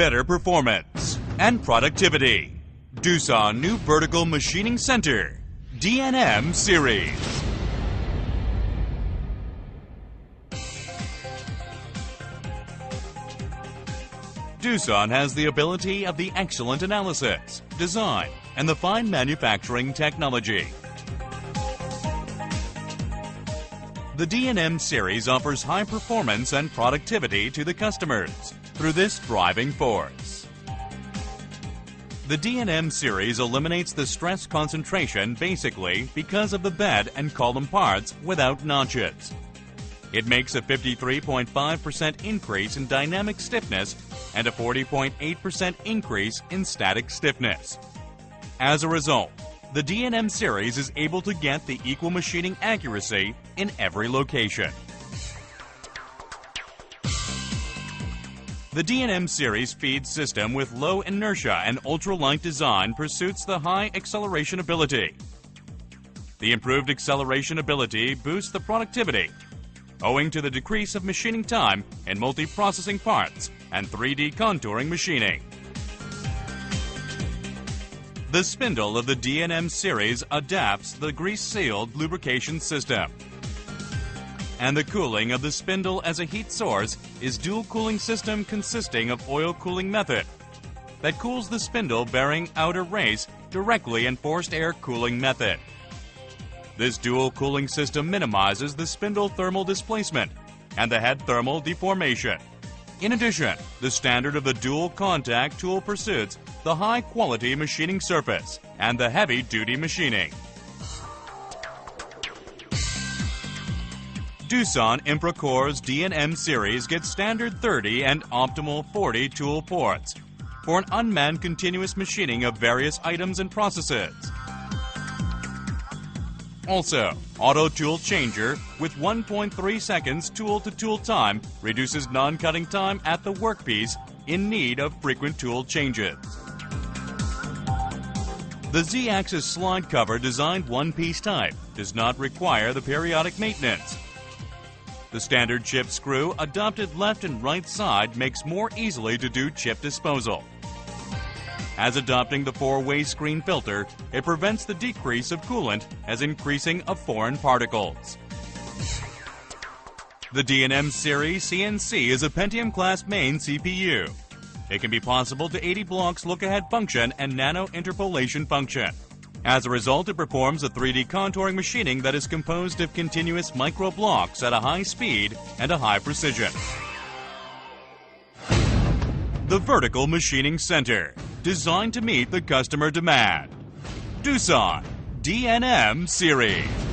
better performance and productivity. DOOSAN New Vertical Machining Center, DNM Series. DOOSAN has the ability of the excellent analysis, design, and the fine manufacturing technology. The DNM series offers high performance and productivity to the customers through this driving force. The DNM series eliminates the stress concentration basically because of the bed and column parts without notches. It makes a 53.5% increase in dynamic stiffness and a 40.8% increase in static stiffness. As a result, the DNM series is able to get the equal machining accuracy in every location. The DNM series feed system with low inertia and ultralight design pursues the high acceleration ability. The improved acceleration ability boosts the productivity, owing to the decrease of machining time in multi-processing parts and 3D contouring machining. The spindle of the DNM series adapts the grease-sealed lubrication system. And the cooling of the spindle as a heat source is dual cooling system consisting of oil cooling method that cools the spindle bearing outer race directly and forced air cooling method. This dual cooling system minimizes the spindle thermal displacement and the head thermal deformation. In addition, the standard of the dual contact tool pursues the high quality machining surface and the heavy duty machining. DOOSAN Infracore's DNM series gets standard 30 and optimal 40 tool ports for an unmanned continuous machining of various items and processes. Also, auto tool changer with 1.3 seconds tool-to-tool time reduces non-cutting time at the workpiece in need of frequent tool changes. The Z-axis slide cover designed one-piece type does not require the periodic maintenance. The standard chip screw adopted left and right side makes more easily to do chip disposal. As adopting the four-way screen filter, it prevents the decrease of coolant as increasing of foreign particles. The DNM series CNC is a Pentium-class main CPU. It can be possible to 80 blocks look-ahead function and nano interpolation function. As a result, it performs a 3D contouring machining that is composed of continuous micro blocks at a high speed and a high precision. The Vertical Machining Center, designed to meet the customer demand. DOOSAN DNM Series.